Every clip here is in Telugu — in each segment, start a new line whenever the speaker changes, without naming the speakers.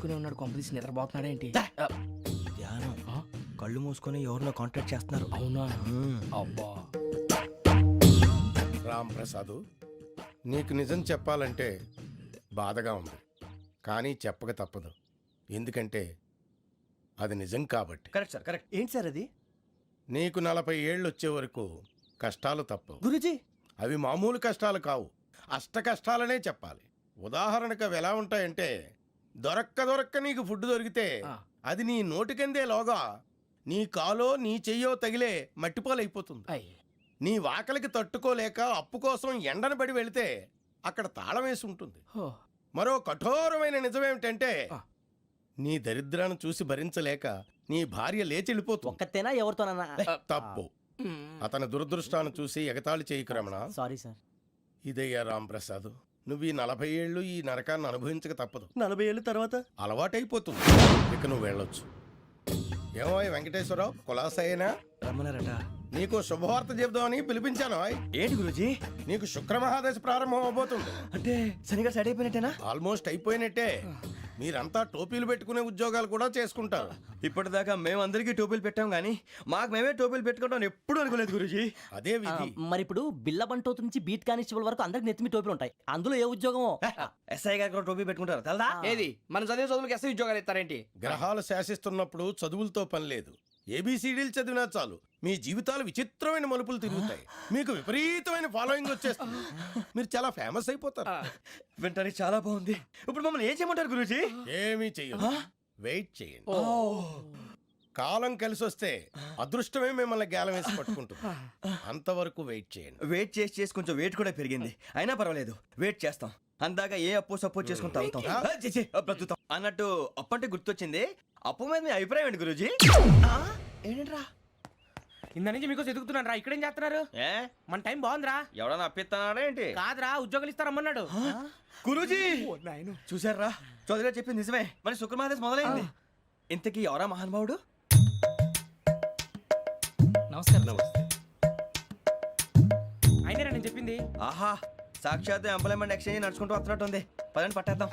పడుకునే ఉన్నాడు, కొంపదీసి నిద్రపోతున్నాడు ఏంటి?
ధ్యానం. కళ్ళు మూసుకొని ఎవరినో కాంటాక్ట్ చేస్తున్నారు.
అవునా? అబ్బా.
రామ్ ప్రసాద్, నీకు నిజం చెప్పాలంటే బాధగా ఉంది, కానీ చెప్పక తప్పదు. ఎందుకంటే అది నిజం కాబట్టి.
Correct sir, correct. ఏంటి సార్ అది?
నీకు 40 ఏళ్ళు వచ్చే వరకు కష్టాలు తప్పవు
గురూజీ.
అవి మామూలు కష్టాలు కావు, అష్ట కష్టాలనే చెప్పాలి. ఉదాహరణకు అవి ఎలా ఉంటాయంటే, దొరక్క నీకు ఫుడ్ దొరికితే అది నీ నోటికందే లోగా నీ కాలో నీ చెయ్యో తగిలే మట్టిపాలైపోతుంది. నీ వాకలికి తట్టుకోలేక అప్పు కోసం ఎండను పడి వెళితే అక్కడ తాళం వేసి ఉంటుంది. మరో కఠోరమైన నిజమేమిటంటే, నీ దరిద్రాన్ని చూసి భరించలేక నీ భార్య లేచి వెళ్ళిపోతుంది.
ఒక్కతేనా ఎవరితోనన్నా?
తప్పు. అతని దురదృష్టాన్ని చూసి ఎగతాళి చేయకు రమణ.
Sorry sir.
ఇదయ్యా రాంప్రసాద్, నువ్వు ఈ 40 ఏళ్ళు ఈ నరకాన్ని అనుభవించక తప్పదు.
40 ఏళ్ళ తర్వాత
అలవాటైపోతుంది. ఇక నువ్వు వెళ్ళొచ్చు. ఏమో వెంకటేశ్వరరావు, కులాసైనా
రమ్మన్నారట.
నీకు శుభవార్త చెబుదామని పిలిపించాను.
ఏంటి గురూజీ?
నీకు శుక్రమహాదశ ప్రారంభం అవబోతుంది.
అంటే శనిగా సెట్ అయిపోయినట్టేనా?
ఆల్మోస్ట్ అయిపోయినట్టే. మీరంతా టోపీలు పెట్టుకునే ఉద్యోగాలు కూడా చేసుకుంటారు.
ఇప్పటిదాకా మేమందరికీ టోపీలు పెట్టాం గానీ మాకు మేమే టోపీలు పెట్టుకుంటాం ఎప్పుడు అనుకోలేదు గురూజీ.
అదే విధి.
మరి ఇప్పుడు బిల్ల బంటోతు నుంచి బీట్ కానిస్టేబుల్ వరకు అందరికి నెత్తిమి టోపీలు ఉంటాయి. అందులో ఏ ఉద్యోగమో?
ఎస్ఐ గారు కూడా టోపీ పెట్టుకుంటారు తెలదా?
ఏది మన చదివే చదువులకు ఎస్ఐ ఉద్యోగాలు ఇస్తారేంటి?
గ్రహాలు శాసిస్తున్నప్పుడు చదువులతో పని లేదు. ఏబిసిడీలు చదివినా చాలు మీ జీవితాలు విచిత్రమైన మలుపులు తిరుగుతాయి. మీకు విపరీతమైన ఫాలోయింగ్ వచ్చేస్తుంది. మీరు చాలా ఫేమస్ అయిపోతారు.
వింటానికి చాలా బాగుంది. ఇప్పుడు మమ్మల్ని ఏం చేయమంటారు గురూజీ?
ఏమీ చెయ్యదు, వెయిట్ చేయండి. కాలం కలిసి వస్తే అదృష్టమే మిమ్మల్ని గేలం వేసి పట్టుకుంటుంది. అంతవరకు వెయిట్ చేయండి.
వెయిట్ చేసి కొంచెం వెయిట్ కూడా పెరిగింది. అయినా పర్వాలేదు, వెయిట్ చేస్తాం. అందాక ఏ అప్పు సపోర్ట్ చేసుకుని బ్రతుకుతాం అన్నట్టు. అప్పు అంటే గుర్తొచ్చింది. అప్పు మీద మీ అభిప్రాయం ఏంటి గురూజీ? ఏంటరా
ఇంత నుంచి మీకు ఎదుగుతున్నాను రా. ఇక్కడేం చేస్తున్నారు? మన టైం బాగుందిరా.
ఎవడన్నా అప్పిస్తున్నాడా ఏంటి?
కాదురా, ఉద్యోగాలు ఇస్తారమ్మన్నాడు
గురూజీ. చూసారా, చౌదరిగా చెప్పింది నిజమే. మరి శుక్రమహాదేశ్ మొదలైంది. ఇంతకీ ఎవరా మహానుభావుడు?
నమస్కారం. అయినరా నేను చెప్పింది?
ఆహా, సాక్షాత్ ఎంప్లాయ్మెంట్ ఎక్స్చేంజ్ నడుచుకుంటూ వస్తున్నట్టు ఉంది. పదండి పట్టేద్దాం.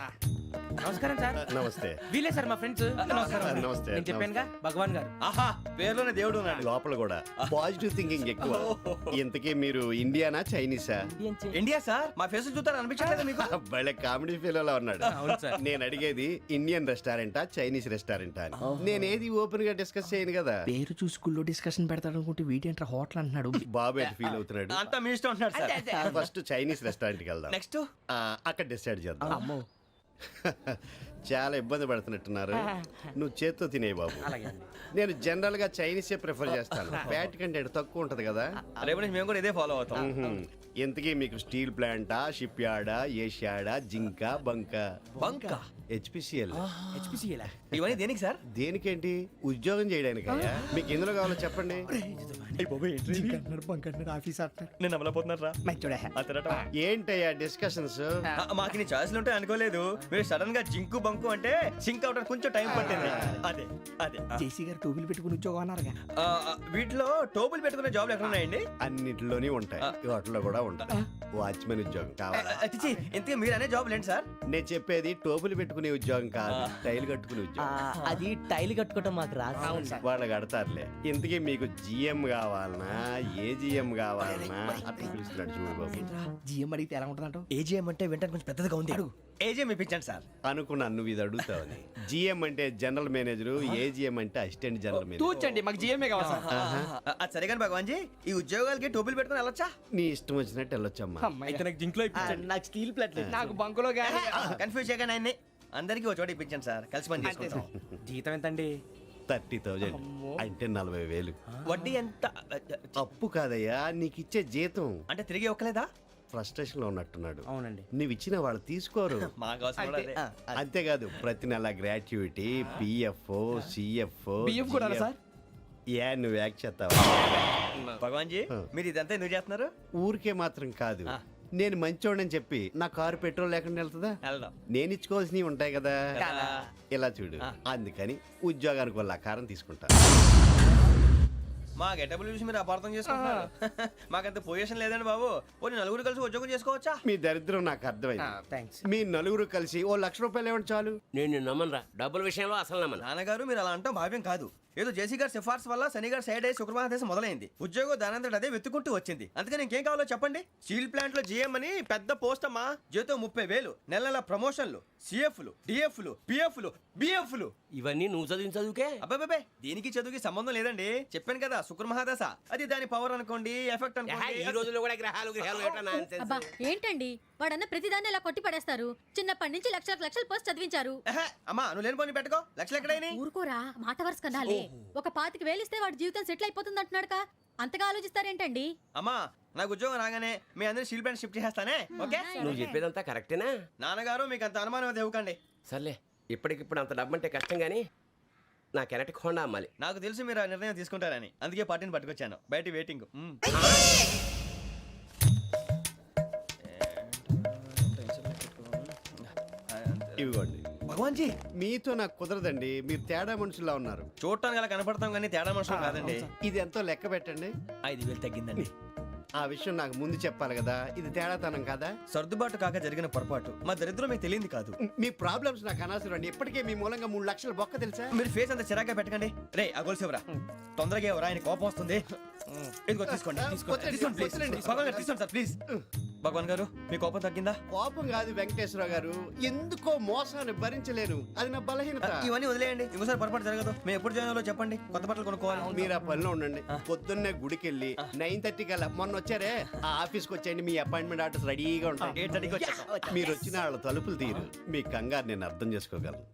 నమస్కారం సార్.
నమస్తే.
వీలే సార్ మా ఫ్రెండ్స్. నమస్కారం.
నమస్తే.
నేను చెప్పానుగా, భగవాన్ గారు.
ఆహా, పేర్లోనే దేవుడు ఉన్నాడు.
లోపల కూడా పాజిటివ్ థింకింగ్ ఎక్కువ. ఇంతకీ మీరు ఇండియానా చైనీసా?
India sir. మా ఫేస్ చూస్తారు అనిపించలేదు మీకు?
భలే కామెడీ ఫీల్ అలా ఉన్నాడు.
అవును సార్.
నేను అడిగేది ఇండియన్ రెస్టారెంటా చైనీస్ రెస్టారెంటా అని. నేనేది ఓపెన్ గా డిస్కస్ చేయను కదా.
పేరు చూసి స్కూల్లో డిస్కషన్ పెడతాడు అనుకుంటే వీటేంట్రా హోటల్ అంటున్నాడు.
బాబు ఎట్ ఫీల్ అవుతున్నాడు.
అంతా మీ ఇష్టం అంటున్నాడు సార్.
ఫస్ట్ చైనీస్ రెస్టారెంట్ కి వెళ్దాం.
నెక్స్ట్
అక్కడ డిసైడ్ చేద్దాం.
అమ్మో.
చాలా ఇబ్బంది పడుతున్నట్టున్నారు. నువ్వు చేత్తో తినే బాబు. నేను జనరల్ గా చైనీసే ప్రిఫర్ చేస్తాను. ఫ్యాట్ కంటెంట్ తక్కువ ఉంటది కదా.
రేపు నుంచి మేము కూడా ఇదే ఫాలో అవుతాం.
ఇంతకీ మీకు స్టీల్ ప్లాంటా, షిప్ యార్డా, ఏషియాడా, జింక, బంకా?
బంకా,
హెచ్పిసిఎల్.
ఇవన్నీ దేనికి సార్?
దేనికేంటి? ఉద్యోగం చేయడానికి. మీకు ఎందులో కావాలో చెప్పండి.
నేను అమలపోతున్నారా?
ఏంటయ్యా డిస్కషన్స్?
మాకు నీ ఛాయిస్లు ఉంటాయి అనుకోలేదు. మీరు సడన్ గా జింకు బంకు అంటే సింక్ అవడానికి కొంచెం టైం పట్టింది. అదే అదే.
జేసీ గారు టోపీలు పెట్టుకుని ఉద్యోగం అన్నారుగా.
వీటిలో టోపులు పెట్టుకునే జాబ్లు ఎక్కడ ఉన్నాయండి?
అన్నిటిలోనే ఉంటాయి, వాటిలో కూడా ఉంటాయి. వాచ్మెన్ ఉద్యోగం కావాలా?
ఇంతకీ మీరు అనే జాబ్ ఏంటి సార్?
నేను చెప్పేది టోపులు పెట్టుకునే ఉద్యోగం కాదు, టైల్ కట్టుకునే ఉద్యోగం.
అది టైల్ కట్టుకోవటం మాకు రాదు.
వాళ్ళు కడతారులే. ఇంతకీ మీకు జిఎం కావాలనా, ఏ జిఎం కావాలనా? అట్లా పిలుస్తున్నాడు చూడు బాబు.
జిఎం అడిగితే ఎలా ఉంటుందంట?
ఏజీఎం అంటే వెంటనే కొంచెం పెద్దదిగా ఉంది. ఏజీఎం ఇప్పించండి సార్.
అనుకున్నాను నువ్వు ఇది అడుగుతావని. జిఎం అంటే జనరల్ మేనేజర్, ఏజిఎం అంటే అసిస్టెంట్ జనరల్ మేనేజర్.
తూచండి, మాకు జిఎంఏ కావాలి సార్.
అది సరే కానీ భగవాన్ జీ, ఈ ఉద్యోగాలకి టోపులు పెట్టుకుని వెళ్ళొచ్చా?
నీ ఇష్టం వచ్చినట్టు వెళ్ళొచ్చమ్మా.
నాకు జింక్లో
నాకు స్టీల్ ప్లేట్
నాకు బంకులో గానీ.
కన్ఫ్యూజ్ చేయగానే ఆయన్ని అందరికీ ఒక చోట ఇప్పించండి సార్, కలిసి పని చేసుకుంటాం.
జీతం ఎంతండి?
30,000 అంటే 40,000.
వడ్డీ ఎంత?
అప్పు కాదయ్యా, నీకు ఇచ్చే జీతం.
అంటే తిరిగి ఒక్కలేదా?
ఫ్రస్ట్రేషన్ లో ఉన్నట్టున్నాడు.
అవునండి.
నువ్వు ఇచ్చిన వాళ్ళు తీసుకోరు.
మాకు అవసరం కూడా అదే.
అంతేకాదు ప్రతి నెల గ్రాట్యుటీ, పిఎఫ్, సిఎఫ్.
బియ్యం కూడా సార్?
ఏ నువ్వు యాక్ట్ చేస్తావా?
భగవాన్ జీ, మీరు ఇదంతా ఎందుకు చేస్తున్నారు?
ఊరికే మాత్రం కాదు, నేను మంచోడని చెప్పి నా కారు పెట్రోల్ లేకుండా వెళ్తుందా?
వెళ్దాం.
నేను ఇచ్చుకోవాల్సినవి ఉంటాయి కదా. ఇలా చూడు, అందుకని ఉద్యోగానికి వాళ్ళ ఆకారం తీసుకుంటా.
మా గెటబుల్ చూసి మీరు అపార్థం చేసుకుంటున్నారు. మాకంత పొజిషన్ లేదండి బాబు. పోనీ నలుగురు కలిసి ఉద్యోగం చేసుకోవచ్చా?
మీ దరిద్రం నాకు అర్థమైంది.
థ్యాంక్స్.
మీ నలుగురు కలిసి ఓ ₹1,00,000 ఇవ్వండి చాలు.
నేను నమ్మనరా, డబ్బుల విషయంలో అసలు నమ్మను.
నాన్నగారు మీరు అలా అంటాం భావ్యం కాదు. ఏదో జేసీ గారి సిఫార్సు వల్ల శని గారు సైడ్ అయ్యి శుక్రవారం మొదలైంది. ఉద్యోగం దానంతటి అదే వెతుకుంటూ వచ్చింది. అందుకని ఇంకేం కావాలో చెప్పండి. స్టీల్ ప్లాంట్ లో జీఎం అని పెద్ద పోస్ట్ అమ్మా. జీతం 30,000, నెల నెల ప్రమోషన్లు, సిఎఫ్లు, డిఎఫ్లు, పిఎఫ్లు, బిఎఫ్లు.
ఇవన్నీ నువ్వు చదివిన చదువుకే.
అబ్బాబే దీనికి చదువుకి సంబంధం లేదండి. చెప్పాను కదా శుక్ర మహాదశ. అది దాని పవర్ అనుకోండి, ఎఫెక్ట్
ఈ
అనుకోండి.
రోజుల్లో కూడా గ్రహాలు ఏటా nonsense?
అబ్బా ఏంటండి వాడన్న ప్రతిదాన్ని ఇలా కొట్టి పడేస్తారు. చిన్నప్పటి నుంచి లక్షలు పోస్ట్ చదివించారు.
ఎహె, అమ్మా నువ్వు లేని పోనీ పెట్టుకో. లక్షలు ఎక్కడైనా
ఊరుకోరా, మాట వరుస కదాలే. ఒక 25,000 ఇస్తే వాడి జీవితం సెటిల్ అయిపోతుంది అంటున్నాడుక. అంతగా ఆలోచిస్తారేంటండి?
అమ్మా నాకు ఉద్యోగం రాగానే మీ అందరి స్టీల్ ప్లాంట్ షిఫ్ట్ చేస్తానే. ఓకే
నువ్వు చెప్పేదంతా కరెక్టేనా?
నాన్నగారు మీకు అంత అనుమానం అది ఇవ్వకండి.
సర్లే, ఇప్పటికిప్పుడు అంత డబ్బు అంటే కష్టం గానీ నా కెనటిక్ హోండా అమ్మాలి.
నాకు తెలుసు మీరు ఆ నిర్ణయం తీసుకుంటారని, అందుకే పార్టీని పట్టుకొచ్చాను. బయట వెయిటింగ్.
ఇవ్వండి.
భగవాన్ జీ
మీతో నాకు కుదరదండి, మీరు తేడా మనుషుల్లా ఉన్నారు.
చూడటానికి అలా కనపడతాం కానీ తేడా మనుషులు కాదండి.
ఇది ఎంతో లెక్క పెట్టండి.
5,000 తగ్గిందండి.
ఆ విషయం నాకు ముందు చెప్పాలి కదా, ఇది తేడాతనం కదా.
సర్దుబాటు కాక జరిగిన పొరపాటు. మా దరిద్రం మీకు తెలియంది కాదు.
మీ ప్రాబ్లమ్స్ నాకు అనవసరం అండి. ఇప్పటికే మీ మూలంగా 3 లక్షల బొక్క తెలుసా.
మీరు ఫేస్ అంత చిరాగ్గా పెట్టకండి. రే ఆ గొలుసు ఎవరా? తొందరగా ఎవరా? ఆయన కోపం వస్తుంది. ఇదిగో తీసుకోండి. తీసుకోండి ప్లీజ్. భగవాన్ గారు తీసుకోండి సార్ ప్లీజ్. భగవాన్ గారు మీ కోపం తగ్గిందా?
కోపం కాదు వెంకటేశ్వర గారు, ఎందుకో మోసాన్ని భరించలేను, అది నా బలహీనత.
ఇవన్నీ వదిలేయండి. ఇంకోసారి పొరపాటు జరగదు. మేము ఎప్పుడు జాయిన్ అవ్వాలో చెప్పండి. కొత్త బట్టలు కొనుక్కోవాలి.
మీరు ఆ పనిలో ఉండండి. పొద్దున్నే గుడికి వెళ్ళి 9:30 కల్లా, మొన్న వచ్చారే ఆ ఆఫీస్కి వచ్చేయండి. మీ అపాయింట్మెంట్ ఆర్డర్స్ రెడీగా ఉంటాయి.
8:30కి వచ్చేస్తాం.
మీరు వచ్చిన వాళ్ళ తలుపులు తీరు. మీ కంగారు నేను అర్థం చేసుకోగలను.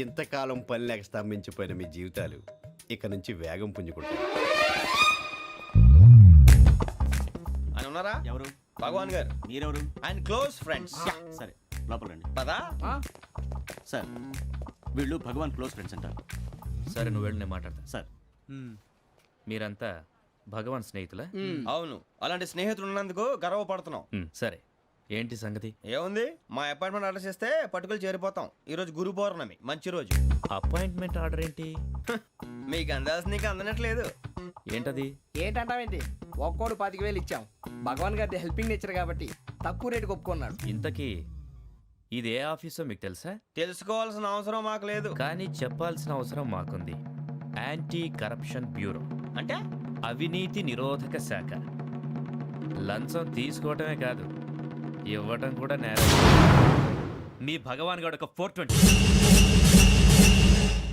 ఇంతకాలం పని లేక స్తంభించిపోయిన మీ జీవితాలు ఇక నుంచి వేగం పుంజుకుంటాయి.
ఆయన ఉన్నారా?
ఎవరు?
భగవాన్ గారు.
మీరెవరు?
ఆయన క్లోజ్ ఫ్రెండ్స్.
సరే లోపల రండి.
పదా
సార్ వీళ్ళు భగవాన్ క్లోజ్ ఫ్రెండ్స్ అంటారు.
సరే నువ్వు వెళ్ళి నేను మాట్లాడతా.
సార్
మీరంతా భగవాన్ స్నేహితులా?
అవును, అలాంటి స్నేహితులు ఉన్నందుకు గర్వపడుతున్నాం.
సరే ఏంటి సంగతి?
ఏముంది, మా అపాయింట్మెంట్ ఆర్డర్ చేస్తే పట్టుకులు చేరిపోతాం. ఈ రోజు గురు పౌర్ణమి, మంచి రోజు.
అపాయింట్మెంట్ ఆర్డర్ ఏంటి?
మీకు అందాల్సిన నీకు అందనట్లేదు.
ఏంటది?
ఏంటంటావేంటి? ఒక్కోడు 25,000 ఇచ్చాం. భగవాన్ గారి హెల్పింగ్ నేచర్ కాబట్టి తక్కువ రేటుకి ఒప్పుకున్నాడు.
ఇంతకీ ఇది ఏ ఆఫీసో మీకు తెలుసా?
తెలుసుకోవాల్సిన అవసరం మాకు లేదు.
కానీ చెప్పాల్సిన అవసరం మాకుంది. యాంటీ కరప్షన్ బ్యూరో
అంటే
అవినీతి నిరోధక శాఖ. లంచం తీసుకోవటమే కాదు, ఇవ్వటం కూడా నేరం. మీ భగవాన్ గారు ఒక 420.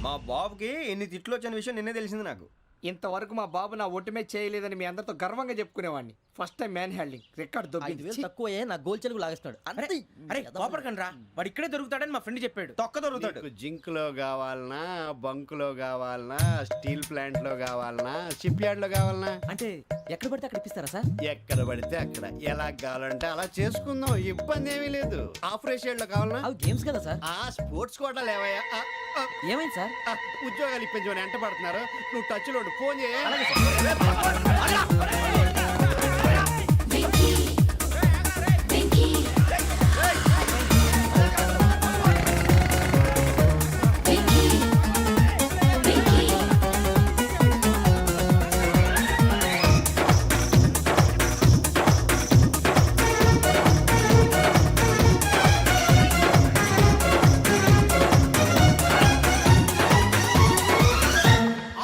మా బాబుకి ఎన్ని తిట్లు వచ్చిన విషయం నిన్నే తెలిసింది నాకు.
ఇంతవరకు మా బాబు నా ఒట్టుమే చేయలేదని మీ అందరితో గర్వంగా చెప్పుకునేవాడిని. First time man handing record
5,000 తక్కువే నా గోల్ చెలుగు లాగేస్తున్నాడు. అంతే.
అరే కోపడకండి రా, వాడు ఇక్కడే దొరుకుతాడని మా ఫ్రెండ్ చెప్పాడు.
తొక్క దొరుకుతాడు.
మీకు జింక్ లో కావాలనా, బంక్ లో కావాలనా, స్టీల్ ప్లాంట్ లో కావాలనా, షిప్ యార్డ్ లో కావాలనా?
అంటే ఎక్కడ పడితే అక్కడ ఇప్పిస్తారా సార్?
ఎక్కడ పడితే అక్కడ, ఎలా కావాలంటే అలా చేసుకుందాం, ఇబ్బంది ఏమీ లేదు. ఆపరేషన్ లో కావాలనా?
అవి గేమ్స్ కదా సార్.
ఆ స్పోర్ట్స్ కోటా లేవయ్యా.
ఏమైంది సార్?
ఉద్యోగాలు ఇప్పించమని ఎంట పడుతున్నారు. నువ్వు టచ్ లో ఫోన్ చేయ.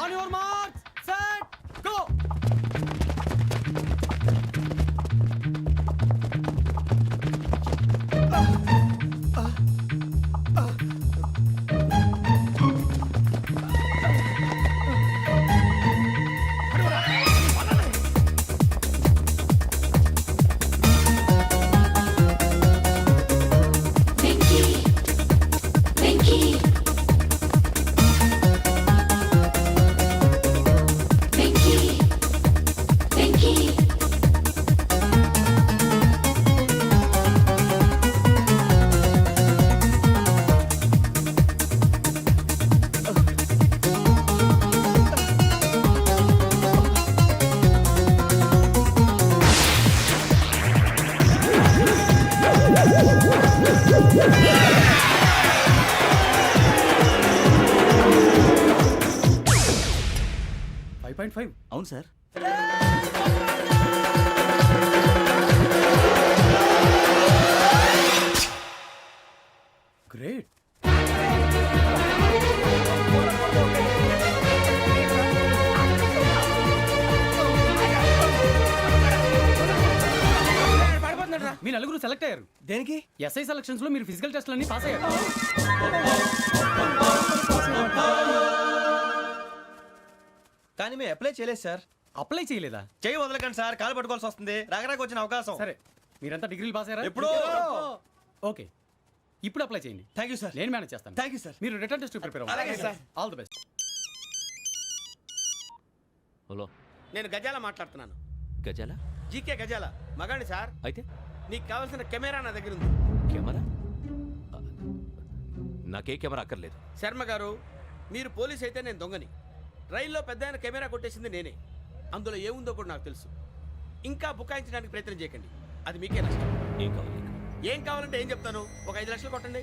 On your marks set go.
అవును అవును సార్.
గ్రేట్.
మీ నలుగురు సెలెక్ట్ అయ్యారు.
దేనికి?
ఎస్ఐ సెలక్షన్స్ లో మీరు ఫిజికల్ టెస్ట్ అన్ని పాస్ అయ్యారు.
కానీ మేము అప్లై చేయలేదు సార్.
అప్లై చేయలేదా?
చేయి వదలకండి సార్, కాలు పట్టుకోవాల్సి వస్తుంది. రాగరాకు వచ్చిన అవకాశం.
సరే, మీరంతా డిగ్రీలు పాస్ అయ్యారా?
ఎప్పుడో.
ఓకే, ఇప్పుడు అప్లై చేయండి.
Thank you sir.
నేను మేనేజ్ చేస్తాను.
Thank you sir.
మీరు రిటర్న్ టెస్ట్ ప్రిపేర్
అలాగే
అవ్వండి.
Sir.
All the best.
Hello,
నేను గజాల మాట్లాడుతున్నాను.
గజాల?
జీకే గజాల మగాడి సార్.
అయితే
నీకు కావాల్సిన కెమెరా నా దగ్గర ఉంది.
కెమెరా? నాకే కెమెరా అక్కర్లేదు.
శర్మ గారు, మీరు పోలీస్ అయితే నేను దొంగని. రైల్లో పెద్ద ఆయన కెమెరా కొట్టేసింది నేనే. అందులో ఏముందో కూడా నాకు తెలుసు. ఇంకా బుకాయించడానికి ప్రయత్నం చేయకండి, అది మీకే నష్టం.
ఏం కావాలి నీకు?
ఏం కావాలంటే ఏం చెప్తాను. ఒక 5 లక్షలు కొట్టండి.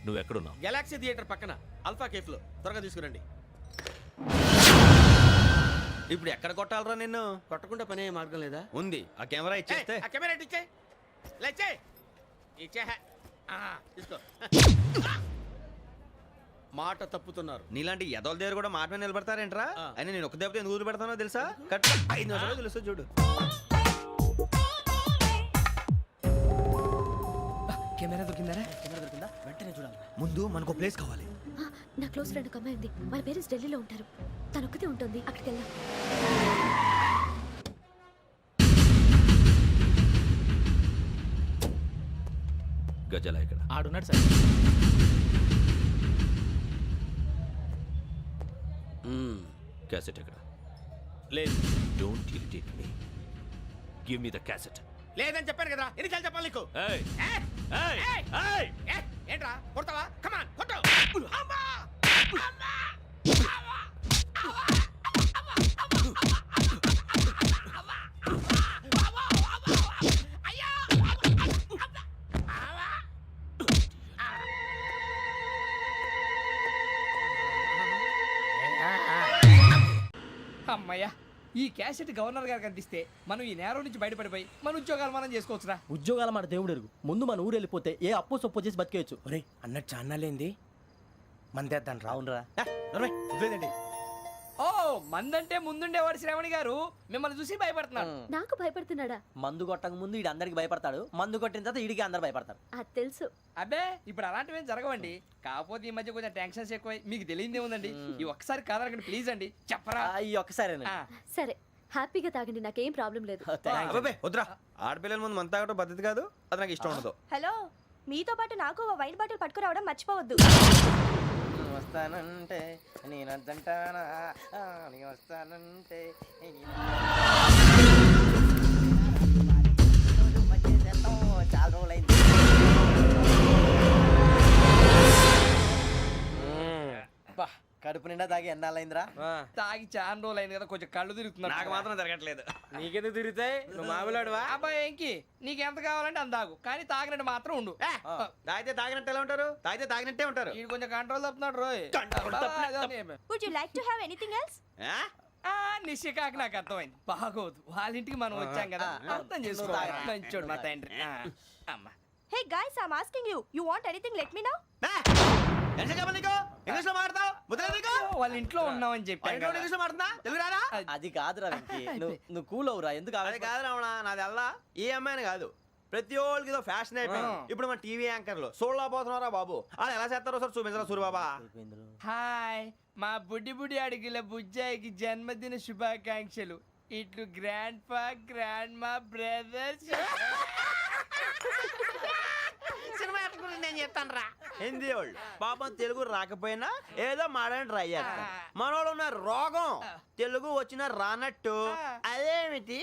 నువ్వు ఎక్కడున్నావు?
గెలాక్సీ థియేటర్ పక్కన అల్ఫా కేఫ్లో. త్వరగా తీసుకురండి.
ఇప్పుడు ఎక్కడ కొట్టాలరా నిన్ను?
కొట్టకుండా పనే మార్గం లేదా?
ఉంది. ఆ కెమెరా ఇచ్చేస్తే.
ఆ కెమెరా ఇచ్చే లేచే ఇచ్చే. తీసుకో. మాట తప్పుతున్నారు.
నీలాంటి ఎదల దగ్గర కూడా మాట మీద నిలబడతారేంట్రా?
ఆ.
అని నేను ఒక దెబ్బతో ఎందుకు ఊరు పెడతానో తెలుసా? కట్ 5 నిమిషాలు తెలుసు చూడు.
కెమెరా దొరికిందరా?
వెంటనే చూడాలి.
ముందు మనకు ప్లేస్ కావాలి.
నా క్లోజ్ ఫ్రెండ్ ఒక అమ్మాయి ఉంది. వాళ్ళ పేరెంట్స్ ఢిల్లీలో ఉంటారు. తను ఒక్కతే ఉంటుంది. అక్కడికి వెళ్దాం.
గజాల ఇక్కడ?
ఆడున్నాడు సార్.
క్యాసెట్ ఎక్కడ?
లేదు.
Don't irritate me. Give me the cassette.
లేదని చెప్పాను కదా, ఎన్నిసార్లు చెప్పాలి నీకు?
ఏయ్
ఏయ్!
ఏయ్
ఏయ్!
ఏయ్!
ఏయ్! ఏంట్రా కొడతావా? కమాన్ కొట్టు. అమ్మా! అమ్మా!
అమ్మయ్యా, ఈ క్యాసెట్ గవర్నర్ గారికి అందిస్తే మనం ఈ నేరం నుంచి బయటపడిపోయి మన ఉద్యోగాలు మనం చేసుకోవచ్చురా.
ఉద్యోగాల మాట దేవుడు ఎరుగు. ముందు మన ఊరు వెళ్ళిపోతే ఏ అప్పు సొప్పు చేసి బతికేయచ్చు.
ఒరే అన్నట్టు చాన్నాలేంది మందేద్దాను రా.
అవునరా?
వదిలేదండి.
ఓ, మందంటే ముందుండేవాడు శ్రావణి గారు మిమ్మల్ని చూసి భయపడుతున్నాడు.
నాకు భయపడుతున్నాడా?
మందు కొట్టక ముందు ఈడు అందరికి భయపడతాడు. మందు కొట్టిన తర్వాత ఈడికి అందరు భయపడతారు.
అది తెలుసు.
అబ్బే, ఇప్పుడు అలాంటివి ఏం జరగవండి. కాకపోతే ఈ మధ్య కొంచెం టెన్షన్స్ ఎక్కువై మీకు తెలియదే ఉందండి. ఈ ఒక్కసారి కాదనకండి ప్లీజ్ అండి, చెప్పరా.
ఈ ఒక్కసారి
ఆ,
సరే, హ్యాపీగా తాగండి, నాకేం ప్రాబ్లం లేదు.
అబ్బాబే వద్దురా. ఆడపిల్లల ముందు మంత తాగడం పద్ధతి కాదు. అది నాకు ఇష్టం ఉండదు.
హలో, మీతో పాటు నాకు ఓ వైన్ బాటిల్ పట్టుకురావడం మర్చిపోవద్దు.
వస్తానంటే నేనంటానా, వస్తానంటే చాలా రోజులైంది. కడుపు నిండా తాగి ఎన్నాళ్ళైందిరా?
తాగి చాలా రోజులు అయింది కదా, కొంచెం కళ్ళు తిరుగుతున్నాడు.
నాకు మాత్రం జరగట్లేదు.
నీకెందుకు తిరుగుతాయి? నువ్వు మామూలుడువా?
అబ్బాయి ఏంకి నీకు ఎంత కావాలంటే అంత తాగు, కానీ తాగినట్టు మాత్రం ఉండు.
తాగితే తాగినట్టు ఎలా ఉంటారు? తాగితే తాగినట్టే ఉంటారు.
వీడు కొంచెం కంట్రోల్ తప్పుతున్నాడు రోయ్.
Would you like to have anything else?
నిశ్చికాకి నాకు అర్థమైంది. బాగోదు, వాళ్ళ ఇంటికి మనం వచ్చాం కదా, అర్థం చేసుకోవాలి. మంచోడు మా తండ్రి. అమ్మ,
hey guys, I am asking you, you want anything let me know.
English లో మాట్లాడతావు?
వాళ్ళ ఇంట్లో ఉన్నామని చెప్పాను కదా.
ఇంగ్లీష్ లో మాట్లాడుతున్నా? తెలుగు రాదా?
అది కాదురా వెంకీ, నువ్వు కూల్ అవురా. ఎందుకు
అది కాదు రావణ, నాది అల్లా ఏ అమ్మాయిని కాదు. ప్రతి ఒళ్ళకి ఏదో ఫ్యాషన్ అయిపోయింది. ఇప్పుడు మన టీవీ యాంకర్లు సోళ్ళ పోతున్నారా బాబు. వాళ్ళు ఎలా చేస్తారో సార్ చూపించరా సూరిబాబా.
హాయ్, మా బుడ్డి బుడి అడిగిల బుజ్జాయికి జన్మదిన శుభాకాంక్షలు. ఇట్లు గ్రాండ్ ఫా గ్రాండ్ మా బ్రదర్స్.
నేను చెప్తాను రా. హిందీ వాళ్ళు పాపం తెలుగు రాకపోయినా ఏదో మాడని ట్రై చేస్తారు. మనోళ్ళు ఉన్న రోగం తెలుగు వచ్చిన రానట్టు. అదేమిటి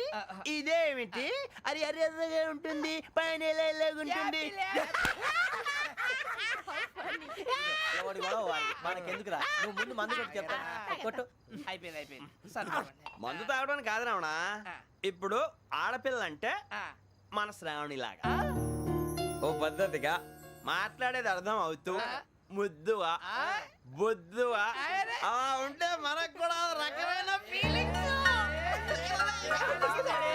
ఇదేమిటి అది అరిగా ఉంటుంది, పైన ఉంటుంది.
మనకెందుకురా, నువ్వు ముందు మందు కొట్టి చెప్తా. కొట్టు.
అయిపోయింది.
మందు తాగడానికి కాదు రావణ. ఇప్పుడు ఆడపిల్ల అంటే మన శ్రావణి లాగా ఓ పద్ధతిగా మాట్లాడేది అర్థం అవుతూ ముద్దువా బొద్దువా అలా ఉంటే మనకు కూడా రకమైన ఫీలింగ్స్.
రాణిస్తాడే.